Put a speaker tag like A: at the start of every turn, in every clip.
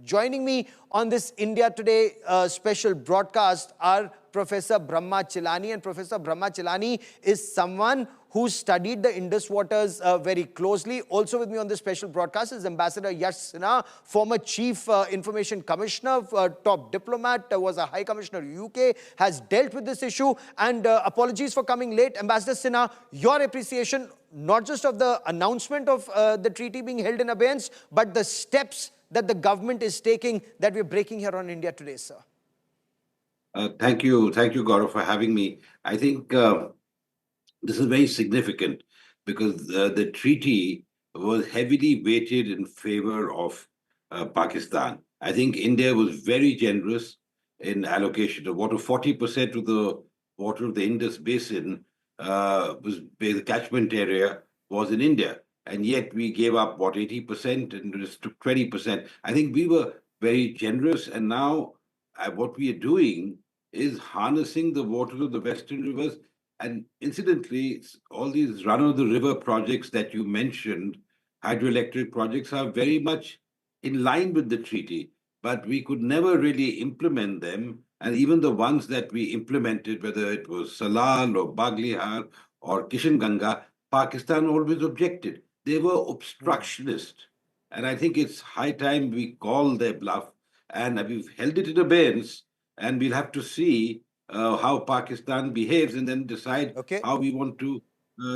A: Joining me on this India Today special broadcast are Professor Brahma Chilani. And Professor Brahma Chilani is someone who studied the Indus Waters very closely. Also with me on this special broadcast is Ambassador Yash Sinha, former Chief Information Commissioner, top diplomat, was a High Commissioner UK, has dealt with this issue. And apologies for coming late. Ambassador Sinha, your appreciation not just of the announcement of the treaty being held in abeyance, but the steps that the government is taking that we're breaking here on India Today, sir.
B: Thank you, Gaurav, for having me. I think this is very significant because the treaty was heavily weighted in favor of Pakistan. I think India was very generous in allocation of water. 40% of the water of the Indus Basin the catchment area was in India. And yet we gave up, 80% and just took 20%. I think we were very generous. And now what we are doing is harnessing the water of the Western rivers. And incidentally, all these run-of-the-river projects that you mentioned, hydroelectric projects, are very much in line with the treaty. But we could never really implement them. And even the ones that we implemented, whether it was Salal or Baglihar or Kishanganga, Pakistan always objected. They were obstructionist. And I think it's high time we call their bluff. And we've held it in abeyance. And we'll have to see how Pakistan behaves and then decide how we want to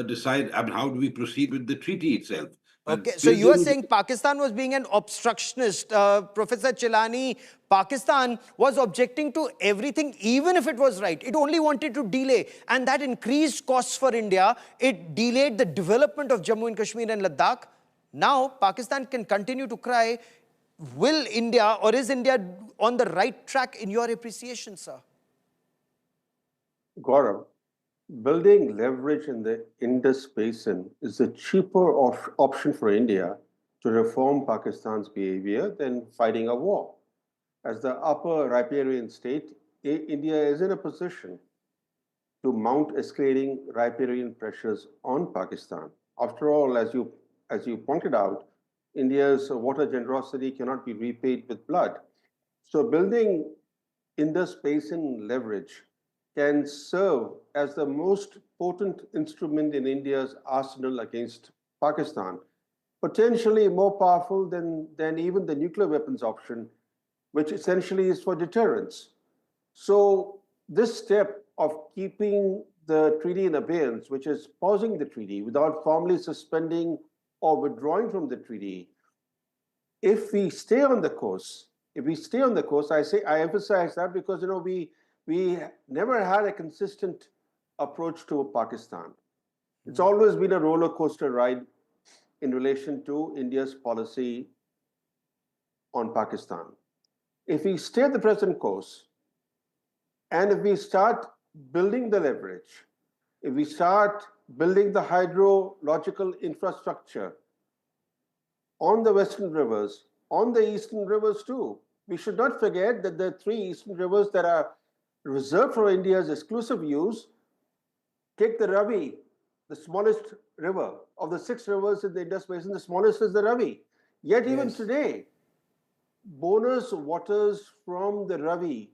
B: decide, how do we proceed with the treaty itself.
A: Okay, so you are saying Pakistan was being an obstructionist. Professor Chilani, Pakistan was objecting to everything, even if it was right. It only wanted to delay, and that increased costs for India. It delayed the development of Jammu and Kashmir and Ladakh. Now, Pakistan can continue to cry. Will India, or is India on the right track in your appreciation, sir?
C: Gaurav, building leverage in the Indus Basin is a cheaper option for India to reform Pakistan's behavior than fighting a war. As the upper riparian state, India is in a position to mount escalating riparian pressures on Pakistan. After all, as you pointed out, India's water generosity cannot be repaid with blood. So building Indus Basin leverage can serve as the most potent instrument in India's arsenal against Pakistan, potentially more powerful than even the nuclear weapons option, which essentially is for deterrence. So this step of keeping the treaty in abeyance, which is pausing the treaty without formally suspending or withdrawing from the treaty, if we stay on the course, I emphasize that because we never had a consistent approach to Pakistan. It's always been a roller coaster ride in relation to India's policy on Pakistan. If we stay the present course, and if we start building the leverage, if we start building the hydrological infrastructure on the Western rivers, on the Eastern rivers too, we should not forget that the three Eastern rivers that are reserved for India's exclusive use, take the Ravi, the smallest river of the 6 rivers in the Indus Basin, the smallest is the Ravi. Yet even today, bonus waters from the Ravi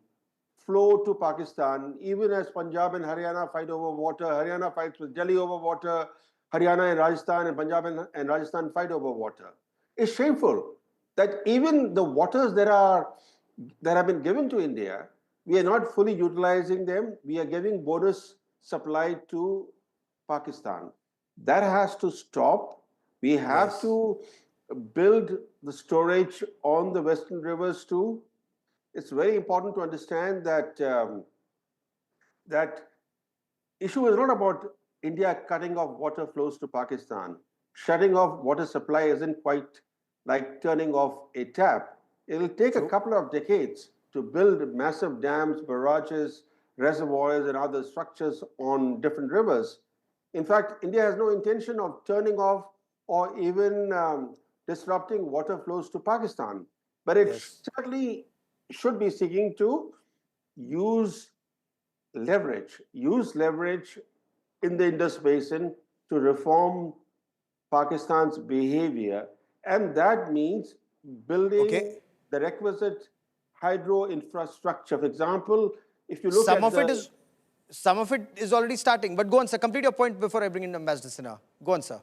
C: flow to Pakistan, even as Punjab and Haryana fight over water. Haryana fights with Delhi over water. Haryana and Rajasthan and Punjab and Rajasthan fight over water. It's shameful that even the waters that have been given to India, we are not fully utilizing them. We are giving bonus supply to Pakistan. That has to stop. We have to build the storage on the Western rivers too. It's very important to understand that that issue is not about India cutting off water flows to Pakistan. Shutting off water supply isn't quite like turning off a tap. It'll take a couple of decades to build massive dams, barrages, reservoirs, and other structures on different rivers. In fact, India has no intention of turning off or even disrupting water flows to Pakistan. But it certainly should be seeking to use leverage in the Indus Basin to reform Pakistan's behavior. And that means building the requisite hydro infrastructure. For example, if you look at
A: some of it is already starting. But go on, sir. Complete your point before I bring in Ambassador Sinha. Go on, sir.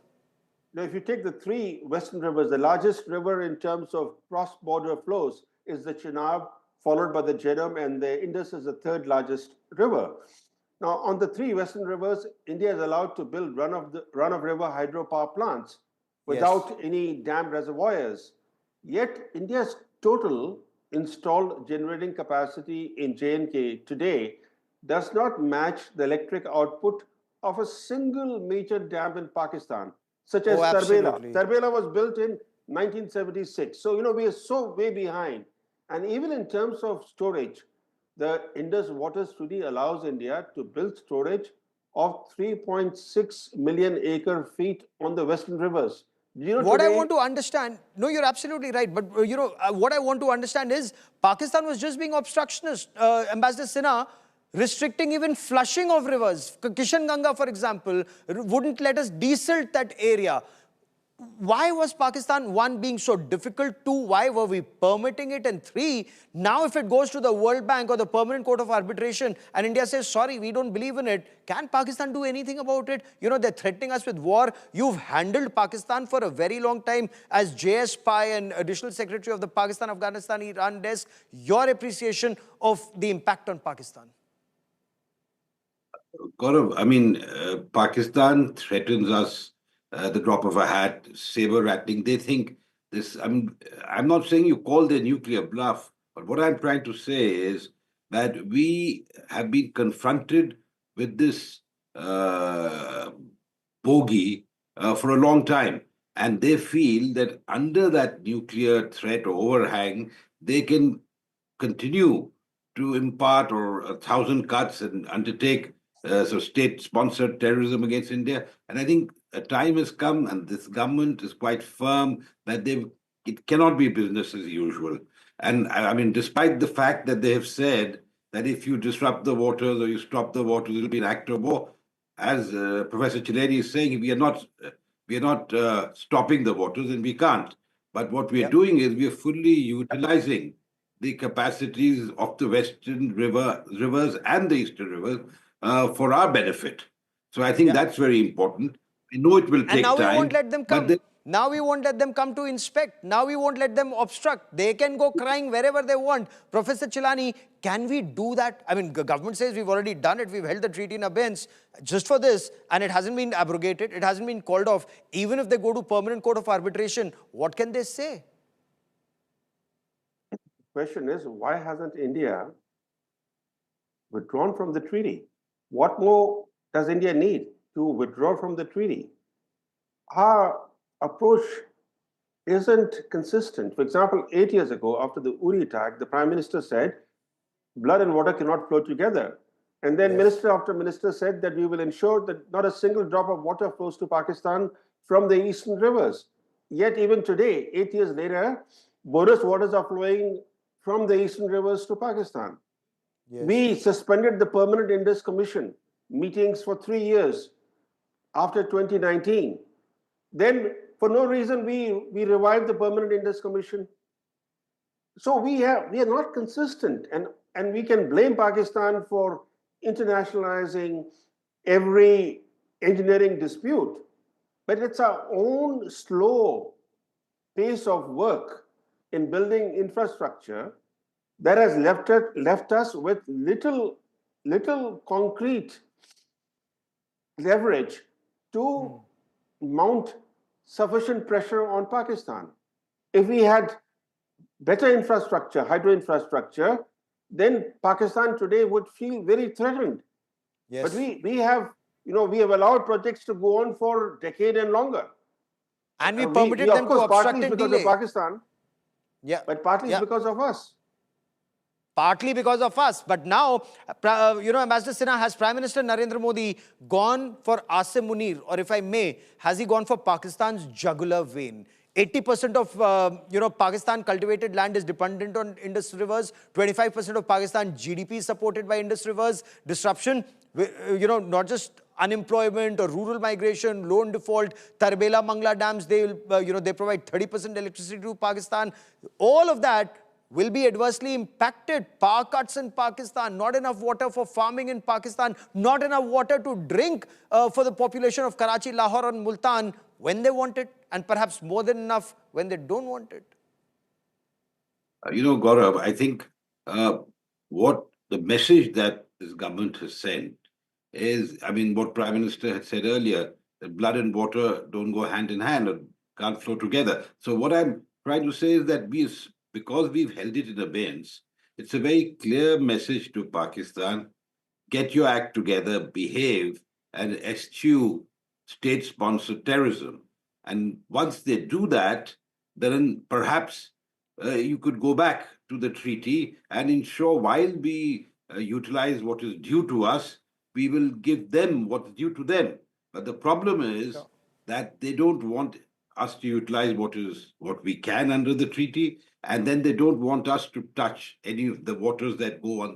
C: Now, if you take the three western rivers, the largest river in terms of cross-border flows is the Chenab, followed by the Jhelum, and the Indus is the third largest river. Now, on the three western rivers, India is allowed to build run-of-river hydropower plants without any dam reservoirs. Yet, India's total installed generating capacity in J&K today does not match the electric output of a single major dam in Pakistan, such as Tarbela. Tarbela was built in 1976. So, we are so way behind. And even in terms of storage, the Indus Waters Treaty allows India to build storage of 3.6 million acre feet on the western rivers.
A: What I want to understand, no, you're absolutely right. But, what I want to understand is Pakistan was just being obstructionist. Ambassador Sinha, restricting even flushing of rivers. Kishan Ganga, for example, wouldn't let us desilt that area. Why was Pakistan, one, being so difficult? Two, why were we permitting it? And three, now if it goes to the World Bank or the Permanent Court of Arbitration and India says, sorry, we don't believe in it, can Pakistan do anything about it? They're threatening us with war. You've handled Pakistan for a very long time as JS Pai and Additional Secretary of the Pakistan-Afghanistan-Iran desk. Your appreciation of the impact on Pakistan?
B: Gaurav, I mean, Pakistan threatens us the drop of a hat, saber rattling. They think this. I'm not saying you call their nuclear bluff, but what I'm trying to say is that we have been confronted with this bogey for a long time, and they feel that under that nuclear threat or overhang, they can continue to impart or 1,000 cuts and undertake state-sponsored terrorism against India. And I think a time has come, and this government is quite firm that it cannot be business as usual. And I mean, despite the fact that they have said that if you disrupt the waters or you stop the waters, it'll be an act of war. As Professor Chileni is saying, we are not stopping the waters, and we can't. But what we are doing is we are fully utilizing the capacities of the western rivers and the eastern rivers for our benefit. So I think that's very important. We know it will take time.
A: And now we won't let them come. Now we won't let them come to inspect. Now we won't let them obstruct. They can go crying wherever they want. Professor Chileni, can we do that? I mean, the government says we've already done it. We've held the treaty in abeyance just for this, and it hasn't been abrogated. It hasn't been called off. Even if they go to Permanent Court of Arbitration, what can they say?
C: The question is, why hasn't India withdrawn from the treaty? What more does India need to withdraw from the treaty? Our approach isn't consistent. For example, 8 years ago, after the Uri attack, the Prime Minister said, blood and water cannot flow together. And then minister after minister said that we will ensure that not a single drop of water flows to Pakistan from the eastern rivers. Yet even today, 8 years later, bonus waters are flowing from the eastern rivers to Pakistan. We suspended the Permanent Indus Commission meetings for 3 years after 2019. Then, for no reason, we revived the Permanent Indus Commission. So we are not consistent, and we can blame Pakistan for internationalizing every engineering dispute, but it's our own slow pace of work in building infrastructure that has left us with little concrete leverage to mount sufficient pressure on Pakistan. If we had better infrastructure, hydro infrastructure, then Pakistan today would feel very threatened. But we have allowed projects to go on for a decade and longer.
A: And we permitted them to obstruct and delay.
C: Partly because of Pakistan, but partly because of us.
A: Partly because of us. But now, Ambassador Sinha, has Prime Minister Narendra Modi gone for Asim Munir, or if I may, has he gone for Pakistan's jugular vein? 80% of Pakistan cultivated land is dependent on Indus rivers. 25% of Pakistan GDP is supported by Indus rivers. Disruption, not just unemployment or rural migration, loan default. Tarbela Mangla dams, they provide 30% electricity to Pakistan. All of that will be adversely impacted. Power cuts in Pakistan, not enough water for farming in Pakistan, not enough water to drink for the population of Karachi, Lahore and Multan when they want it, and perhaps more than enough when they don't want it.
B: Gaurav, I think what the message that this government has sent is, I mean, what Prime Minister had said earlier, that blood and water don't go hand in hand or can't flow together. So what I'm trying to say is that because we've held it in abeyance, it's a very clear message to Pakistan: get your act together, behave, and eschew state-sponsored terrorism. And once they do that, then perhaps you could go back to the treaty and ensure, while we utilize what is due to us, we will give them what's due to them. But the problem is that they don't want us to utilize what we can under the treaty, and then they don't want us to touch any of the waters that go on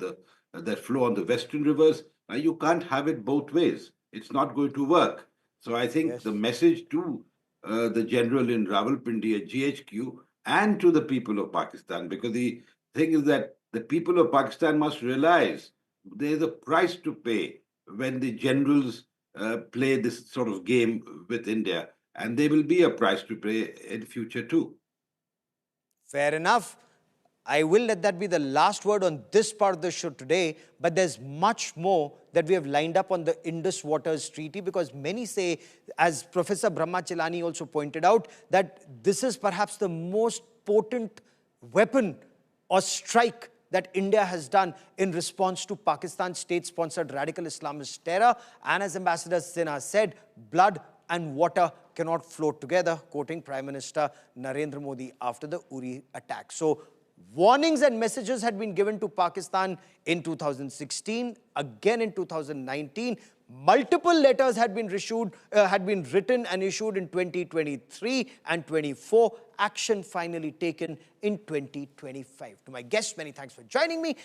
B: that flow on the western rivers. Now you can't have it both ways. It's not going to work. So I think the message to the general in Rawalpindi at GHQ and to the people of Pakistan, because the thing is that the people of Pakistan must realize there's a price to pay when the generals play this sort of game with India, and there will be a price to pay in future too.
A: Fair enough. I will let that be the last word on this part of the show today, but there's much more that we have lined up on the Indus Waters Treaty, because many say, as Professor Brahma Chilani also pointed out, that this is perhaps the most potent weapon or strike that India has done in response to Pakistan's state-sponsored radical Islamist terror. And as Ambassador Sinha said, blood and water cannot flow together, quoting Prime Minister Narendra Modi after the Uri attack. So warnings and messages had been given to Pakistan in 2016, again in 2019. Multiple letters had been written and issued in 2023 and 24. Action finally taken in 2025. To my guests, many thanks for joining me.